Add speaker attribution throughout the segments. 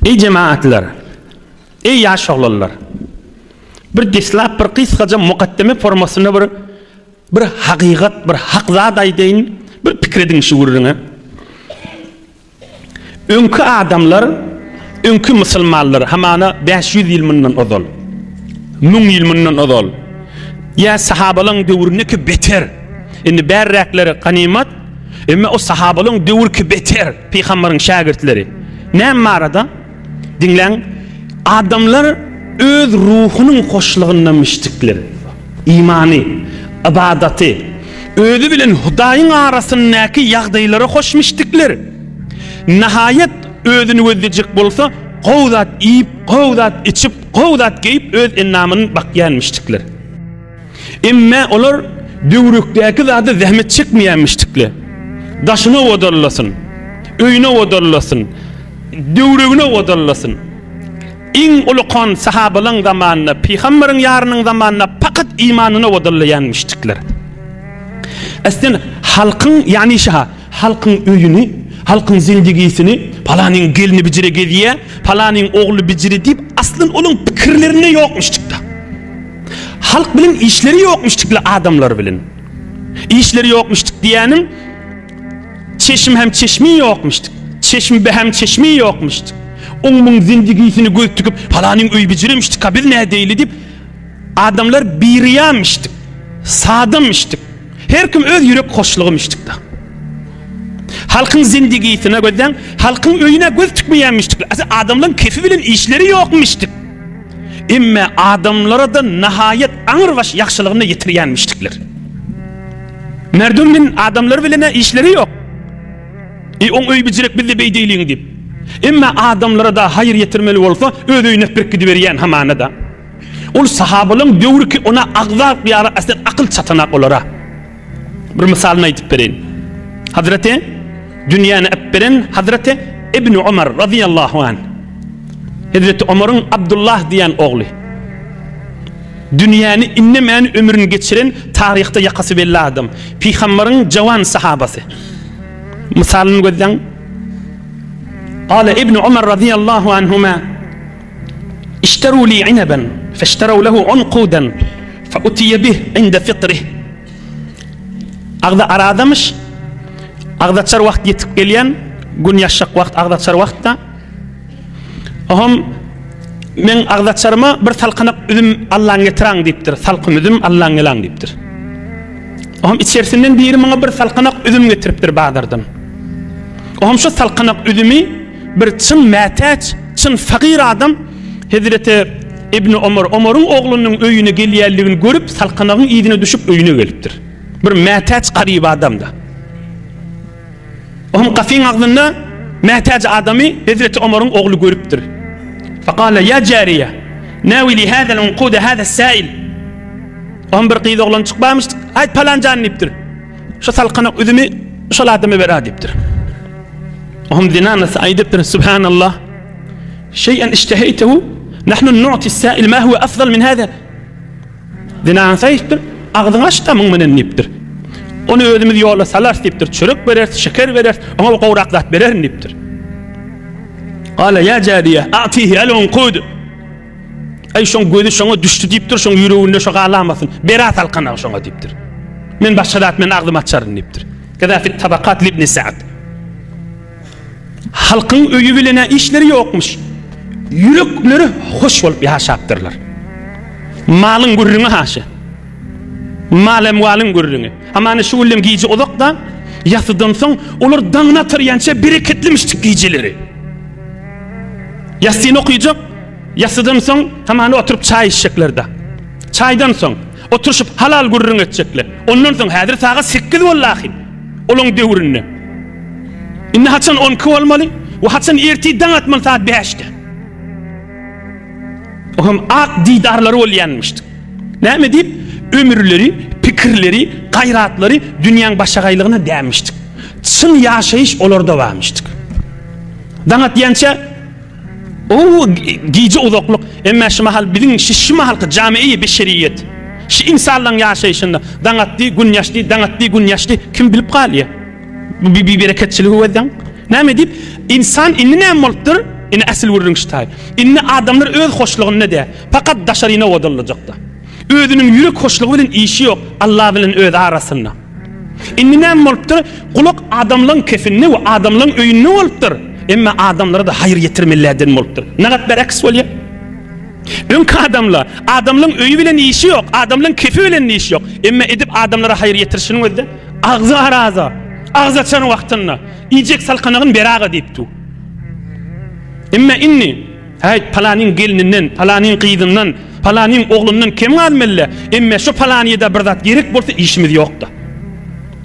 Speaker 1: Ey cemaatler, ey yaş oğlanlar. Bir deslap bir kısaca mukaddeme formasına bir hakikat, bir hakzat aydeyin, bir fikredin şu gururuna. Önkü adamlar, önkü musulmanlar hamana 500 yıl bundan odol. 1000 yıl bundan odol. Ya sahabaların dövrüne ki beter. Indi berrakları kanimat, ama o sahabaların dövrü ki beter. Peygamberin şagirdleri. Ne marada? Dinlen, adamlar öz ruhunun hoşluğundan müştikler. İmanı, ibadati, özü bilen Hudayın arasındaki yağdayları hoş müştikler. Nihayet özünü gözleyecek bolsa, qovdat yiyip, qovdat içip, qovdat giyip öz innamını bakyan müştikler. Emme olar dövrükteki zaten zahmet çekmeyen müştikler. Daşına odallasın, öyüne odallasın, dövrüğüne odallasın. İn ulukan sahabalan zamanına, Peygamberin yarının zamanına fakat imanına odallayan müştikler. Aslında halkın, yani halkın öyünü, halkın zindigisini, palanın gelini bicire gediye, palanın oğlu bicire deyip, aslında onun fikirlerine yokmuştuk da. Halk bilin işleri yokmuştukla adamlar bilin. İşleri yokmuştuk diyenin, çeşim hem çeşmi yokmuştuk. Çeşmi be hem çeşmi yokmuştuk. Onun zindigisini göz tüküp, palanın öy biciremiştik, kabil ne değil deyip, adamlar biriyamıştık, sadamıştık. Her kim öz yürek hoşluğumıştık da. Halkın zindigisine gözden, halkın öyüne göz tükmeyenmiştik. Adamların kefi bilin işleri yokmuştuk. İmme adamlara da nihayet ağırbaş yakşılığına yetiriyenmiştikler. Nereden adamlar bilene işleri yok. On öy bicirek bildi bey değilin deyip. İmme adamlara da hayır yetirmeli olsa öz öyüne bir gidiveriyen hamana da. Ol sahabalın dövrü ki ona ağzak bir ara aslında akıl çatanak olara. Bir misalını aytıp vereyim. Hazreti dünyanı öpperen Hazreti İbn Ömer radıyallahu anh. Hazreti Ömer'in Abdullah diyen oğlu. Dünyanı innemeyen ömrünü geçiren tarihte yakası belli adam. Peygamberin cavan sahabası. Misalını gözden. قال ابن عمر رضي الله عنهما اشتروا لي عنبا فاشتروا له عنقودا فأتي به عند فطره. Ağda aradamış, ağda çar vakt yetip geliyen, gün yaşak vakt, ağda çar vaktta. Ohum, men ağda çarıma bir salqanak üzüm Allah'ın getiren deyiptir. Salqın üzüm Allah'ın elan deyiptir. Ohum, içerisinden biri bana bir salqanak üzüm getiriptir bağdırdan. Ohum, şu salqanak üzümü bir çın metaç, çın fakir adam Hazreti İbn Ömer'in oğlunun öyüne geliyerliğini görüp salqanağın iyidine düşüp öyüne geliptir. Bir metaç qarib adam da. Ohum qafin ağzında metaç adamı Hazreti Ömer'in oğlu görüptir. Faqala ya cariye nawili hada al-unqud hada as-sa'il. Ohum bir qiyid oğlan çıkmamıştı. Hayt palancan deyiptir. Şu salqanaq üzümü şu adamı ver deyiptir. وهم ذنانا سعيدبتر سبحان الله شيئا اشتهيته نحن نعطي السائل ما هو أفضل من هذا ذنانا سعيدبتر أغضن أشتا من النبتر onu ödümüz yola salar deyiptir, çörek verer, şeker verer, ama o qavraklat verer deyiptir. Qala ya cariye, a'tihi al-unqud. Ay şon gözü şona düştü deyiptir, şon yüreğinde şoğa alamasın. Berat alqana şona deyiptir. Men başadat men ağzım açarın deyiptir. Kaza fi tabaqat ibn Sa'd. Halkın öyü bilene işleri yokmuş. Yürekleri hoş olup yaşaptırlar. Malın gurrunu haşa. Malın gurrunu. Ama şu ullem giyici odak da yasıdan son olur dağına tıryança bereketlimiştik giyicileri. Yasını okuyacak. Yasıdan son hemen oturup çay içecekler. Çaydan son oturuşup halal gurrunu edecekler. Ondan son hadir sağa 8 vallahi. Olun devrünü. İnne haçan 10 olmalı ve haçan ertiden atmalı saat 5'te. Ohum ak didarları olyanmıştık. Ne mi deyip? Ömürleri, fikirleri, gayratları dünyanın başağaylığına değmiştik. Çın yaşayış olurda varmıştık. Danat diyençe o giyici uzakluk emme şu mahal bilin şu mahal camiye beşeriyet. Şu insanların yaşayışında danat di gün yaşlı, danat di gün yaşlı kim bilip kalıyor? Bir bereketçiliği var. Ne mi deyip? İnsan inni ne molttur? Ine asıl gurrun ştay. Inne adamlar öz hoşluğuna de fakat daşarina odalacakta. Özünün yürek hoşluğu bilen işi yok Allah bilen öz arasında. Inni näme bolupdyr? Kulak adamlaryň kefinni we adamlaryň öýünni bolupdyr. Emma adamlara da hayır getirmelerden bolupdyr. Nägat beraks bolýar? Öňkü adamlar, adamlaryň öýü bilen işi yok, adamlaryň kefi bilen işi yok. Emma edip adamlara hayır getirişiniň özde agzy araza, agzy açan wagtynda ijek salkanagyň beraga diýipdi. Emma inni hayt palanyň gelininden, palanyň gyzyndan, palanyň oglundan kim almaly? Emma şu palanyda bir zat gerek bolsa işimiz ýokda.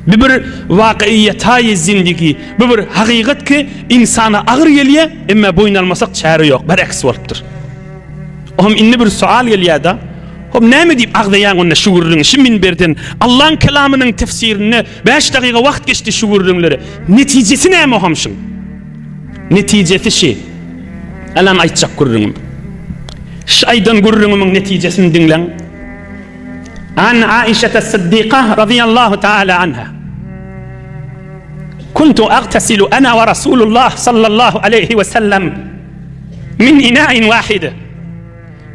Speaker 1: Bir vaqiyyatay zindigi, bir haqiqat ki insana ağır gelýär, emma boýnalmasak çäre ýok, beraks bolupdyr. Ohm inni bir sual gelýär da, hop näme diýip agdaýan onda şu gurrun, şu minberden Allah'ın kelamynyň tefsirini 5 daqiqa wagt geçdi şu gurrunlary. Netijesi näme homşyň? Netijesi şi. Alan aýtjak gurrunum. Şaydan gurrunumyň netijesini dinleň. عن عائشة الصديقة رضي الله تعالى عنها كنت أغتسل أنا ورسول الله صلى الله عليه وسلم من إناء واحد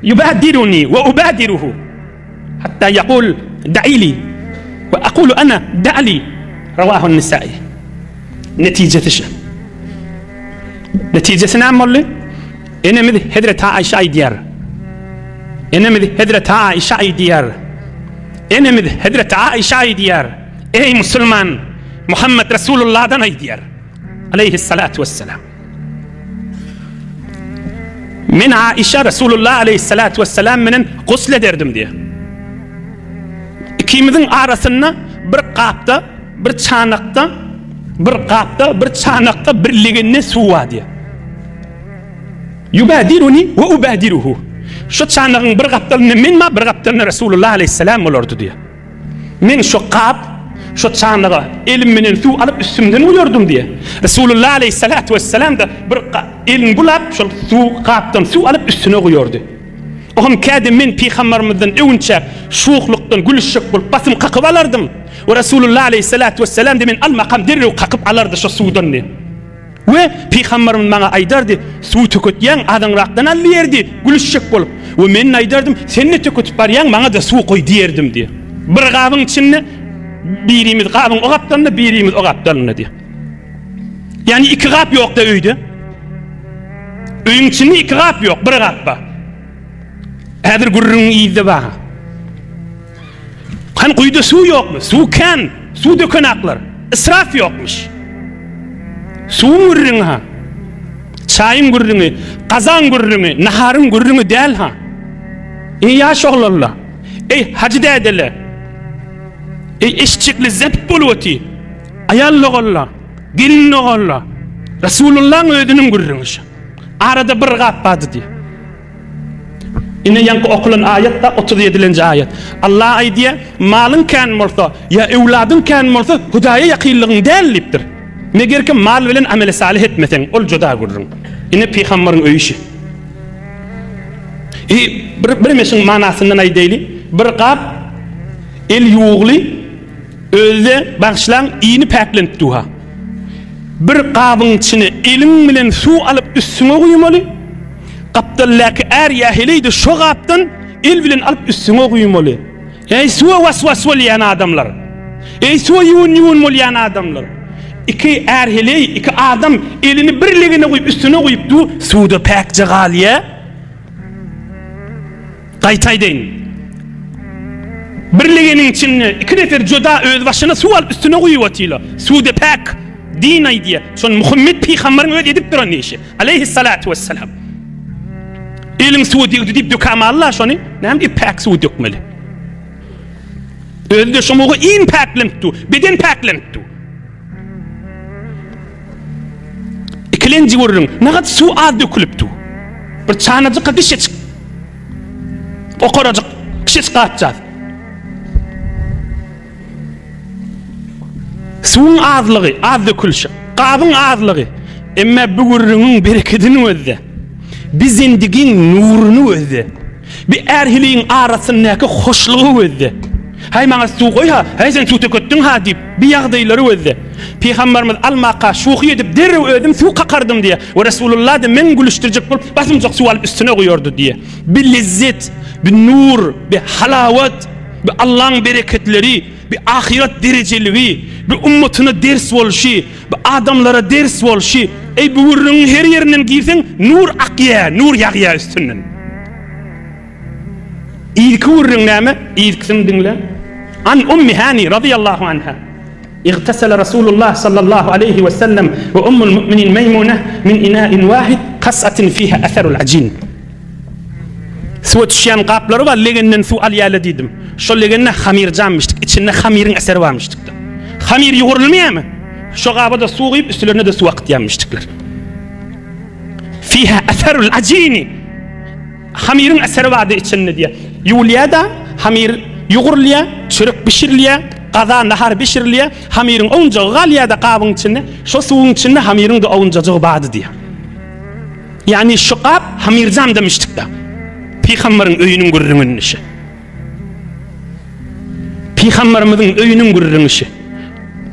Speaker 1: يبادرني وأبادره حتى يقول دعي لي وأقول أنا دع لي رواه النسائي. نتيجة شو؟ نتيجة نعمل لي أنا مذ هدرة عائشة ديار أنا مذ هدرة عائشة ديار Enemid Hazret Aişa diyar. Ey Müslüman, Muhammed Resulullah'dan ay diyar. Aleyhissalatu vesselam. Min Aişa Resulullah aleyhissalatu vesselam menen gusl ederdim diye. İkimizin arasında bir kapta, bir çanakta, bir çanakta birligine su var diye. Yubadiruni ve ubadiruhu. Şu çanağın bir kaptalını men ma bir kaptalını Resulullah aleyhisselam olurdu diye. Men şu kap, şu çanağı elim menen su alıp üstümden uyurdum diye. Resulullah aleyhissalatu vesselam da bir elin bulap şu su kaptan su alıp üstüne koyurdu. Oğlum kâdim men peygamberimizden öwünçe şuuqlukdan gülüşük bulup basım kakıp alardım. Ve Resulullah aleyhissalatu vesselam da men almakam derrew kakıp alardı şu sudan diye. Ve peygamberimiz bana aydardı, su tökütýän adaňrakdan alýardy, gülüşjek bolup. Ve men aydardım, sen ne tökütüp barýan, bana da su koy diýerdim diye. Bir gabyň içinde birimiz gabyň o gapdanda, birimiz o gapdanda diye. Yani iki gap ýok da öýde. Öýüň içinde iki gap ýok, bir gapba. Häzir gurrun ýyzde ba. Kan guýda su ýokmy? Su kan, su dökenaklar. Israf ýokmuş. Suun gurrunu ha, çayın gurrunu, kazan gurrunu, naharın gurrunu değil ha. Yaş oğlanlar, hacı dedeler, eşçikli zept buluti, ayallı oğlanlar, gelin oğlanlar, Resulullah'ın ödünün gurrunu. Arada bir gappadı diye. Yine yankı okulan ayette 37. ayet. Allah ay diye, malın kan molsa, ya evladın kan molsa, Hudaya yakınlığın değilliptir. Meger ki mal bilen amel salih etmesen ol joda gurrun. Ine peygamberin öýüşi. Bir mesin manasından aýdaýly, bir gap el ýugly özde bagşlan iýini päklentdiha. Bir gabyň içine eliň bilen su alyp üstüne goýmaly. Gapdallaky er ýahileydi şo gapdan el bilen alyp üstüne goýmaly. Ey suwa waswas bolýan adamlar. Ey suwa ýuwun bolýan adamlar. İki erheley, iki adam elini birligine koyup üstüne koyup du suda pek jagaliye. Qaytay deyin. Birliginin içinde iki nefer joda öz başına su alıp üstüne koyup atıyla. Suda pek dinay diye. Son Muhammed peygamberin öyle edip duran işi. Aleyhissalatu vesselam. Elin su deyip dökama Allah şonu. Näme deyip pek su dökmeli. Özde şomoğu in peklentu, beden peklentu. İkilenci vurun, nagat su az dökülüptü. Bir çanacıkka kişecik. O koracık, kişecik atacağız. Suun azlığı, az dökülüşü, qabın azlığı. Emme bu vurunun bereketini özde. Bir zindigin nurunu özde. Bir erhiliğin arasındaki hoşluğu özde. hay maňa su goý ha, hay sen su töketdiň ha diýip bir ýagdaýlary özde. Peýgamberimiz almaqa şuhy edip derrew ödüm su qakardım diye. Ve Resulullah da men gülüşdirjek bolup basymjak su alyp üstüne goýardy diye. Bir lezzet, bir nur, bir halawat, bir Allah'ın bereketleri, bir ahiret dereceligi, bir ummatyna ders bolşy, bir adamlara ders bolşy. Ey bu wurrun her yerinden girsen nur akya, nur ýagýa üstünden. İlki wurrun näme? İlkisini dinle. An Ummi Hani radıyallahu anha. اغتسل رسول الله صلى الله عليه وسلم وأم المؤمنين ميمونة من إناء واحد قصة فيها أثر العجين. Suat şyan qapları var, legenden su alyalı dedim. Şu legenden xamir jammıştık, içinde xamirin eseri varmıştık da. Xamir yoğurulmuyor mu? Şu qabada su koyup üstlerine de su vakit yanmıştıklar. Fiha atharul acini. Xamirin eseri vardı içinde diye. Yuliya da xamir yoğurulya, çörek pişirliya, qaza nahar pişirliya, xamirin onca galya da qabın içinde, şu suyun içinde xamirin de oncacığı vardı diye. Yani şu qap xamir jam demiştik da. Peygamberin öyünün gurrunun işi. Peygamberimizin öyünün gurrunun işi.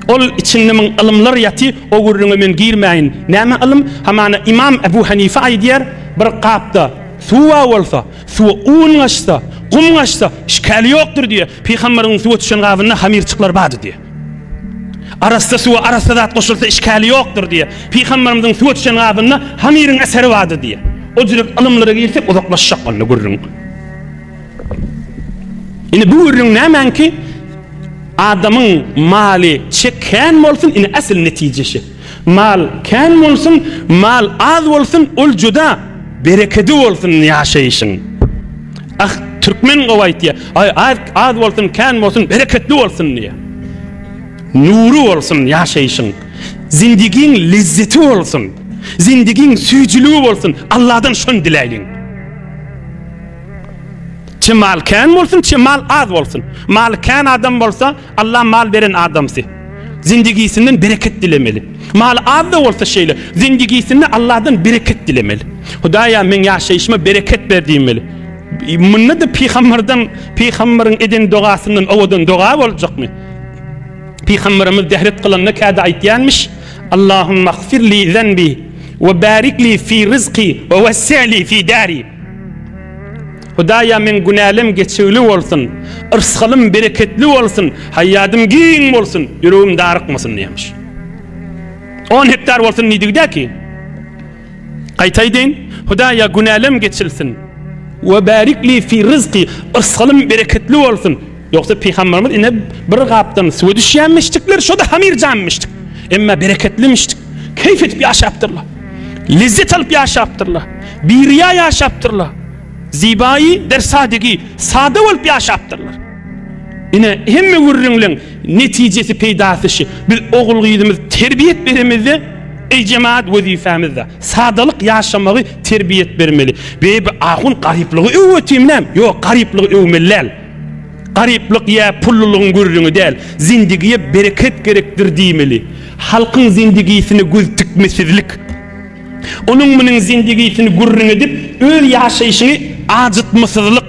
Speaker 1: Ol içinde min ilmler yatı, o gurrunu men girmeyin. Näme ilm? Hamana İmam Ebu Hanife aýdýar, bir qapda suwa bolsa, suwa un açsa, qum açsa, işkali ýokdur diye. Peygamberin suwa düşen gabyna hamirçyklar bardy diye. Arasda suwa arasda dat goşulsa işkali ýokdur diye. Peygamberimizin suwa düşen gabyna hamirin eseri bardy diye. O cürek alımlara girsek uzaklaşacak onu gurrun. Yine bu gurrun nämen ki adamın mali çeken bolsun yine asıl neticesi. Mal kän bolsun, mal az bolsun, ol juda bereketi bolsun ýaşaýyşyň. Ah Türkmen gowaýtdy. Ay az bolsun, kän bolsun, bereketli bolsun diýe. Nuru bolsun ýaşaýyşyň. Zindigiň lezzeti bolsun. Zindigin süýjülügi bolsun, Allah'dan şon dileýin. Çi mal kän bolsun, çi mal az bolsun. Mal kän adam bolsa, Allah mal beren adamsy. Zindigisinden bereket dilemeli. Mal az da bolsa şeýle, zindigisinden Allah'dan bereket dilemeli. Hudaýa men ýaşaýyşyma bereket ber diýmeli. Munna da Peygamberin eden dogasynyň owadan doga boljakmy? Peygamberimiz dehret kılanyna käde aýtýanmyş. Allahumma ighfirli zenbi ve barik li fi rizqi ve wessi'li fi dari. Hudaýa men günälem geçigli bolsun, ırsgalym bereketli bolsun, haýatym giň bolsun, ýüregim darykmasyn diýmiş. 10 hektar bolsun nidigdäki. Gaýtaýdyn, Hudaýa günälem geçilsin. Ve barik li fi rizqi, ırsgalym bereketli bolsun. Yoksa Peygamberimiz ine bir gapdan suwa düşýänmişdikler, şo da hamir jammışdyk. Emma bereketlimişdik. Keyfet bir yaşaptırlar. Lezzet alıp yaşaptırlar. Bir riya yaşaptırlar. Zibayı der sadegi sade olup yaşaptırlar. Yine hemme gurrunlun neticesi peydasışı bir oğul gidimiz terbiyet veremizde ey cemaat vazifamızda sadalık yaşamağı terbiyet vermeli. Ve bir ahun gariplığı öğütümlem. Yok gariplığı öğümellel. Gariplik ya pulluluğun gurrunu değil. Zindigiye bereket gerektir diýmeli. Halkın zindigisini göz tükmesizlik. Onun munin zindigisini gurrun edip öl ýaşaýyşyny ajytmasızlyk.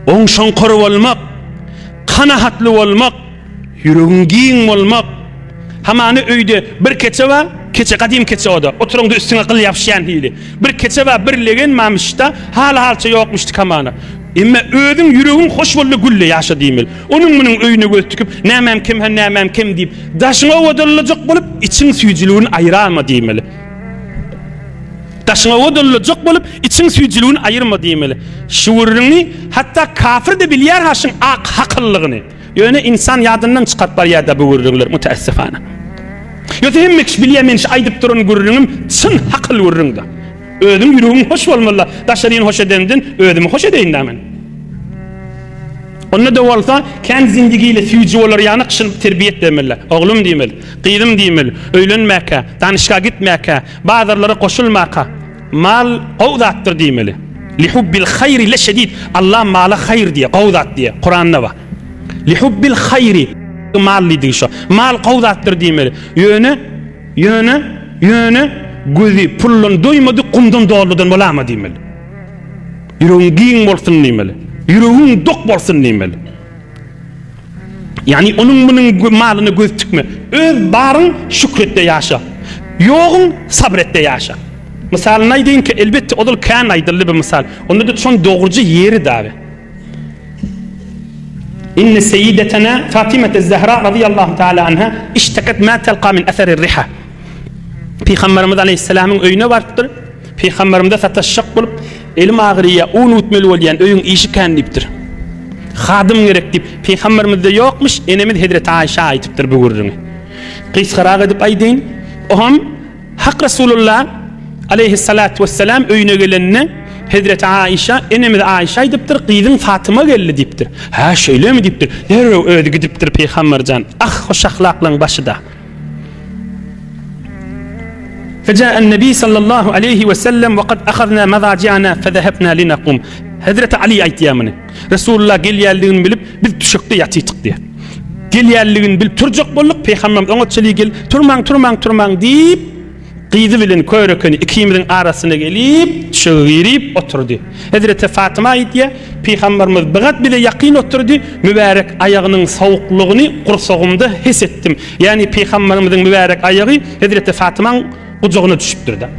Speaker 1: Oňşoňkor bolmak, kanahatly bolmak, ýüregiň giň bolmak. Hamany öýde bir keçe var, keçe gadim keçe oda. Oturumda üstüne qıl ýapşýan hili. Bir keçe var, bir legen mamışda halça ýokmuşdy hamana. Emma özüň ýüregiň hoş bolly gülle ýaşa diýmeli. Onuň munyň öýüne göz tüküp nämem kim ha nämem kim diýip daşyňa wadalyjak bolup içiň süýjülügini aýrama diýmeli. Daşyňa wadalyjak bolup içiň süýjülügini aýyrma diýmeli. Şuurlygyny hatda kafir de bilýär haşyň hakyllygyny. Ýöne insan ýadyndan çykat barýar da bu gurrunlar mutaessifana. Ýöne hemmek bilýärmen aýdyp duran gurrunum çyn hakyl gurrunda. Özüm ýüregim hoş bolmaly. Daşaryn hoş edenden özümi hoş edeýin nämen. Onda da bolsa kän zindigiyle süýji bolar ýany kışyn terbiýet bermeli. Oglum diýmeli, gyýdym diýmeli, öýlenmäkä, danışga gitmäkä, bazarlara goşulmakä. Mal gowdatdyr diýmeli. Li hubbil hayri la şedid. Allah mala hayr diýe, gowdat diýe. Kur'anda var. Li hubbil hayri mal diýdi şo. Mal gowdatdyr diýmeli. Ýöne gözi pullun doýmady kumdan doludan bolama diýmeli. Ýüregiň giň bolsun diýmeli. Ýüregiň dok bolsun diýmeli. Yani onun bunun malını göz tükme. Öz barın şükrette yaşa. Yoğun sabrette yaşa. Misal neydeyin ki elbette odul kan aydırlı bir misal. Onda da son doğrucu yeri davi. İnne seyyidetena Fatimete Zehra radıyallahu teala anha iştekat ma telqa min eserir riha. Peygamberimiz aleyhisselamın öyüne vardır. Peygamberimde sataşşak bulup elim ağrıya un utmeli olayan öyün işi kendiptir. Hadım gerek deyip Peygamberimizde yokmuş, enemiz Hazreti Ayşe aytıptır bu gurrunu. Kıskırak edip aydeyin. Oham Hak Resulullah aleyhissalatu vesselam öyüne gelenine Hazreti Ayşe, enemiz Ayşe aytıptır, kıydın Fatıma geldi deyiptir. Ha şöyle mi deyiptir? Nereye öyle gidiptir Peygambercan? Ah hoş ahlaklan başı da. فجاء النبي صلى الله عليه وسلم وقد أخذنا مضاجعنا فذهبنا لنقوم. Hazreti Ali aytiyamını. Resulullah gel yerliğini bilip biz düşükte yatıytık diye. Gel yerliğini bilip turcak bolluk Peygamberimiz ona çeliği gel turmang deyip qıydı bilen körekeni ikimizin arasına gelip çığırıp oturdu. Hazreti Fatıma aytiya Peygamberimiz bigat bile yakin oturdu. Mübarek ayağının soğukluğunu kursağımda hissettim. Yani Peygamberimizin mübarek ayağı Hazreti Fatıma'nın kucağına düşüptür da.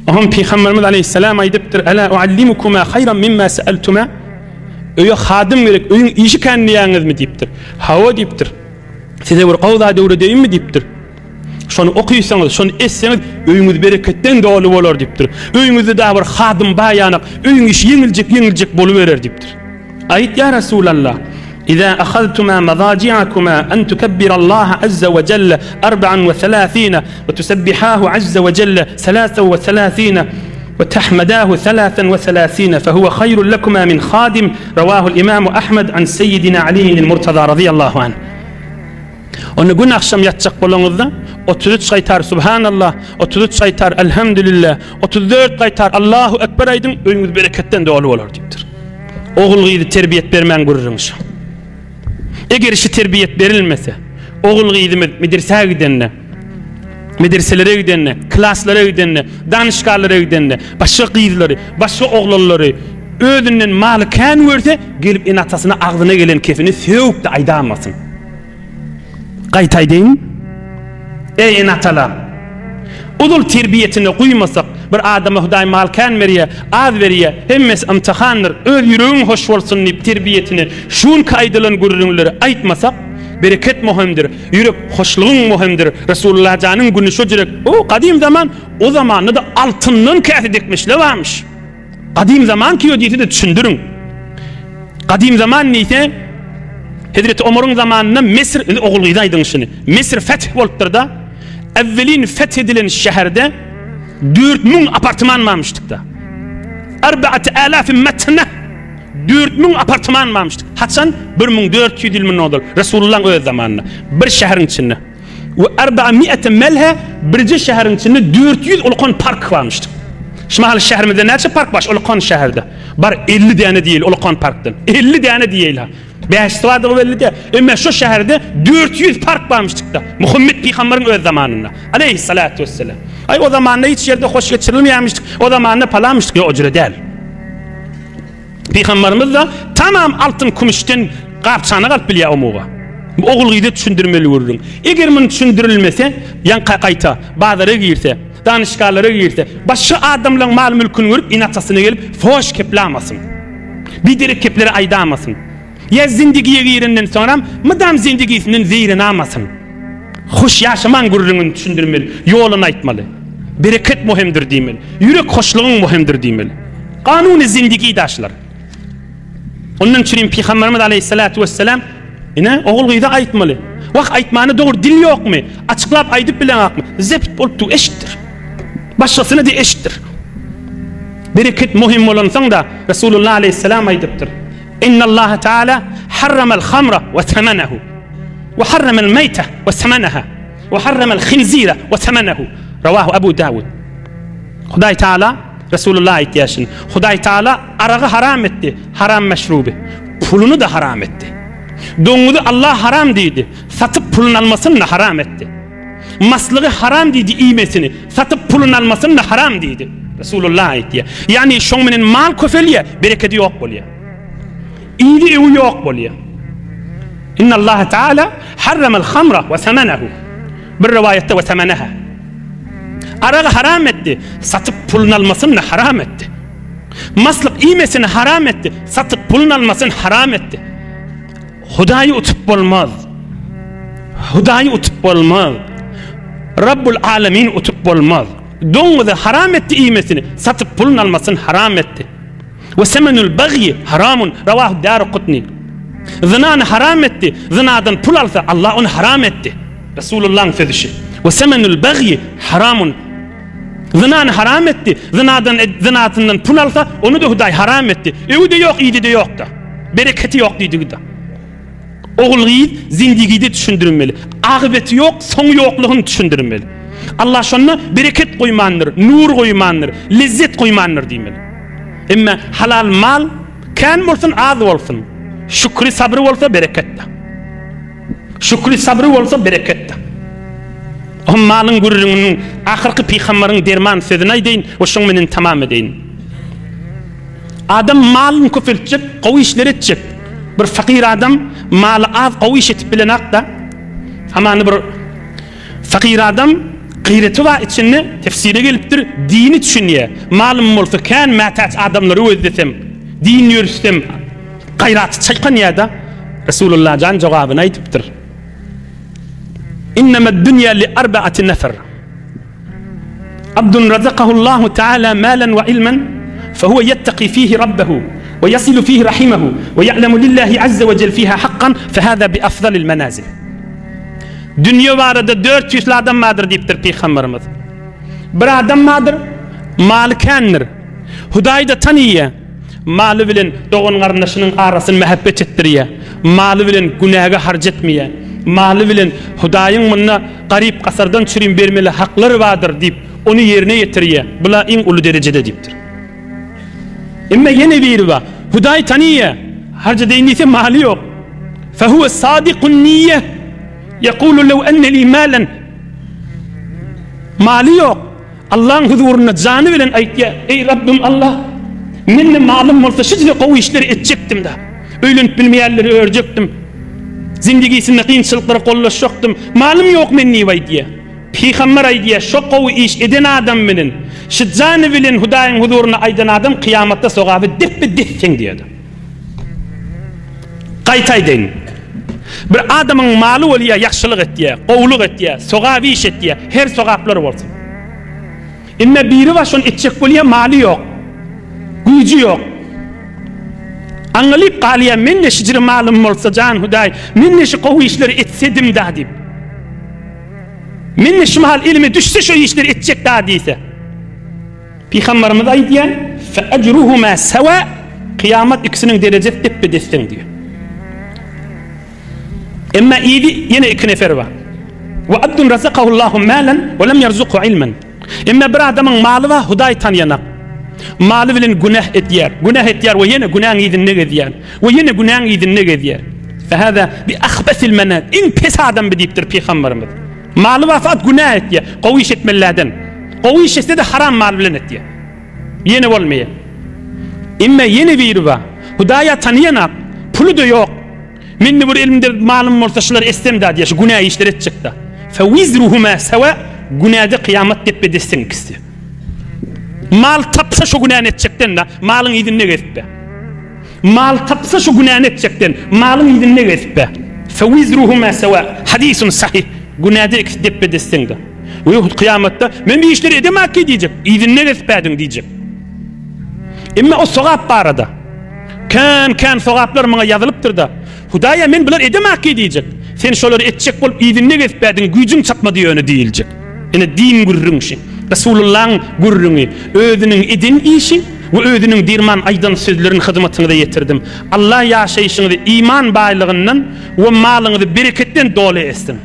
Speaker 1: Aham Peygamberimiz aleyhisselam aydıptır. Ela uallimukuma hayran mimma seeltuma. Öye hadım gerek, öyün işi kendiyanız mı deyiptir. Hava deyiptir. Size bir qavda doğru deyim mi deyiptir. Şonu okuysanız, şonu etseniz öyünüz bereketten dolu olur deyiptir. Öyünüzde daha bir hadım bayanak, öyün iş yenilecek boluverer deyiptir. Ayet ya Resulallah. إذا أخذتما مضاجعكما أن تكبر الله عز وجل 34 وتسبحاه عز وجل 33 وتحمداه 33 فهو خير لكما من خادم رواه الإمام أحمد عن سيدنا علي المرتضى رضي الله عنه. Onu gün akşam yatacak bolunuzda 33 qaytar Subhanallah, 33 qaytar Elhamdülillah, 34 qaytar Allahu Ekber aydın öyünüz bereketten dolu olur deyiptir. Oğul gıydı terbiyet vermen gururunuz. Eğer işi terbiyet verilmese, oğul gıydımız medreselere gidenle, klaslara gidenle, danışkarlara gidenle, başka gıydıları, başka oğulları ödünden malı kan verse, gelip en atasına ağzına gelen kefini sevip de aydamasın. Qaytaydın, ey en atalar, odul terbiyetine kuymasak, bir adama Huday mal kan veriye, az veriye, hemmes imtihandır, öz yüreğin hoş olsun deyip terbiyetini, şun kaydılan gururunları aytmasak, bereket muhimdir, yürek hoşluğun muhimdir. Resulullah canın günü şu direk, o kadim zaman, o zamanı da altından kâfi dikmişle varmış. Kadim zaman ki o diyeti de düşündürün. Kadim zaman neyse, Hazreti Ömer'in zamanında Mesir, oğuluydaydın şimdi, Mesir feth oluptur da, evvelin fethedilen şehirde 4000 apartman varmıştık da. 4000 metre 4000 apartman varmıştık. Haçan 1400 yıl oldu. Resulullah'ın öz zamanında. Bir şehrin içinde. Ve 400 melhe bir şehrin içinde 400 olukon park varmıştık. Şimal şehrimizde neçe park var? Olukon şehirde. Bar 50 tane değil olukon parktan. 50 tane değil ha. 5 vardı 50 de. Ama şu şehirde 400 park varmıştık da. Muhammed Peygamber'in öz zamanında. Aleyhissalatu vesselam. Ay o zamanında hiç yerde hoş geçirilmemiştik. O zamanında palamıştık ya o cüre değil. Peygamberimiz de tamam altın kumuştan kapçana kalp bilya umuğa. Oğul gıydı düşündürmeli vururun. Eğer bunu düşündürülmese, yan kayta, bazıları girse, danışkarları girse, başka adamların mal mülkünü görüp inatasına gelip foş keplamasın. Bir direk kepleri aydamasın. Ya zindigiye girinden sonra mıdam zindigisinden zeyrini almasın. Hoş yaşaman gururunu düşündürmeli, yolunu aytmalı. Bereket muhimdir demeli. Yürek hoşluğun muhimdir demeli. Kanunu zindigi daşlar. Onun için Peygamberimiz aleyhissalatu vesselam oğul gıyda aytmalı. Vak aytmanı doğru dil yok mu? Açıklap aydıp bilen akmı? Zept olup eşittir. Başkasına da eşittir. Bereket muhim olansan da Resulullah aleyhisselam aydıptır. İnna Allah Teala harramel hamra ve thamanehu ve harramel meyte ve thamaneha ve harramel khinzira ve thamanehu. Ravahu Ebu Davud. Huday Teala Resulullah ihtiyacın. Huday Teala arağı haram etti. Haram meşrubi. Pulunu da haram etti. Donuzu Allah haram dedi. Satıp pulun almasını da haram etti. Maslığı haram dedi iğmesini. Satıp pulun almasını da haram dedi. Resulullah ihtiyacı. Yani şonmenin mal köfeliye bereketi yok boluyor. İyiliği yok boluyor. İnnallâhe Teâlâ harramel hamra ve semenehu. Bir rivayette ve semeneha. Arağı haram etti. Satıp pulun almasını haram etti. Maslık iymesini haram etti. Satıp pulun almasını haram etti. Hudayı utup olmaz. Hudayı utup olmaz. Rabbul alemin utup olmaz. Doğru da haram etti iymesini. Satıp pulun almasını haram etti. Ve semenül bagyi haramun. Ravahu Daraqutni. Zinanı haram etti. Zinadan pul alsa Allah onu haram etti. Resulullah'ın sözü. Ve semenül bagyi haramun. Zinanı haram etti. Zinatından pul alsa onu da Huday haram etti. Evi de yok, iyidi de yok da. Bereketi yok dedi de. Oğul giyid zindigide düşündürmeli. Akıbeti yok, sonu yokluğunu düşündürmeli. Allah şonuna bereket koymandır, nur koymandır, lezzet koymandır diymeli. Ama halal mal kan olsun, az olsun. Şükrü sabrı olsa berekette. Şükrü sabrı olsa berekette. O malın gururunun ahirki peygamberin derman sözüne deyin, o şun menen tamam edeyin. Adam malın küfürtecek, qowy işler etjek. Bir fakir adam malı az qowy iş etip bilen akda. Hamany bir fakir adam gıyreti var içinde tefsire gelipdir, dini düşünüyor. Malım bolsa kan mataç adamları özdesem, din yürüsem, gayratı çaykan ya da Resulullah can cevabını aytıptır. İnnemad dünya li arba'ati nefer. Abdun razaqahullahu Teala malen ve ilmen fehuve yettaqi fihi rabbehu ve yasilu fihi rahimehu ve ya'lemu lillahi azze ve cel fiha hakkan fehâzâ bi afdalil menazil. Dünya varada 400 adam vardır deyiptir Peygamberimiz. Bir adam vardır, malı kandır. Hudaý da tanıýa. Malı bilen doğan garnaşynyň arasyny mehabbet etdirýär. Malı bilen günaha harc etmeýär. Malı bilen Hudaýyň munna garip kasardan çürim bermeli hakları vardır deyip onu yerine yetirýär. Bula iň uly derejede deyipdir. Emma yene biri var. Hudaý tanıýa. Harca deýnise maly yok. Fehuve sadikun niyye. Yekulu lev enne li malen. Mali yok. Allah'ın huzuruna canı bilen aytya. Ey Rabbim Allah. Menne malım olsa şüzle qowy işleri etjektim da. Öýlenip bilmeýärleri örjektim. Zindigisinde kynçylyklara gollaşjakdym. Malım yok menni aýdýa. Peygamber aýdýa, şo qowy iş eden adam menen şu canı bilen Hudaýyň huzuruna aýdan adam kıyamatda sogaby dippi dipseň diýdi. Gaýtaýdyn. Bir adamın malı olya yaxşılık etdiye, qowluk etdiye, sogaby iş etdiye, her sogaplar bolsun. Inne biri var şon etjek bolya maly yok. Güýji yok. Aňlyp galýa men de şijir malym bolsa jan Hudaý, men de şu qowy işleri etsedim da diýip. Men de şu mal ilmi düşse şu işleri etjek da diýse. Peygamberimiz aýdýan, "Fe ecruhuma sawa." Kıyamet ikisinin derecesi tepe destin diyor. Emma iyidi yine iki nefer var. Ve abdun razaqahullahu malen ve lem yerzuqhu ilmen. Emma bir adamın malı var, Hudaý tanıyanak. Malı bilen günah etýär. Günah etýär ve yine günahın ýerine gidýär. Ve yine günahın ýerine gidýär. Fehada bi akhbasil manat. In pes adam diýipdir Peygamberimiz. Malı var fakat günah etýär. Qowy iş etmelerden. Qowy iş etse de haram mal bilen etýär. Yine bolmaýar. Emma yine biri var. Hudaýa tanıyanak. Pulu da yok. Men bir ilmde malum bolsa şular estem da diýär. Günah işler etjek da. Fe wizruhuma sawa. Günahda kıyamet tepe destin ikisi. Mal tapsa şu günahını etjekden da malın ýerine geçip. Mal tapsa şu günahını etjekden malın ýerine geçip. Fe wizruhuma sawa. Hadisun sahih. Günahda ikisi tepe destin da. Ve kıyamette men bir işleri edemek ki diýjek. Ýerine geçipdim diýjek. Emma o sogap barada. Kan sogaplar maňa ýazylypdyr da. Hudaýa men bular edemek ki diýjek. Sen şolary etjek bolup ýerine geçipdin, güýjüň çatmady ýöne diýiljek. Ene din gurrunşi. Resulullah'ın gurrunu, özünün edin işi ve özünün dirman aydan sözlerin hizmetine de yetirdim. Allah yaşayışını iman baylığından ve malını bereketten dolu etsin.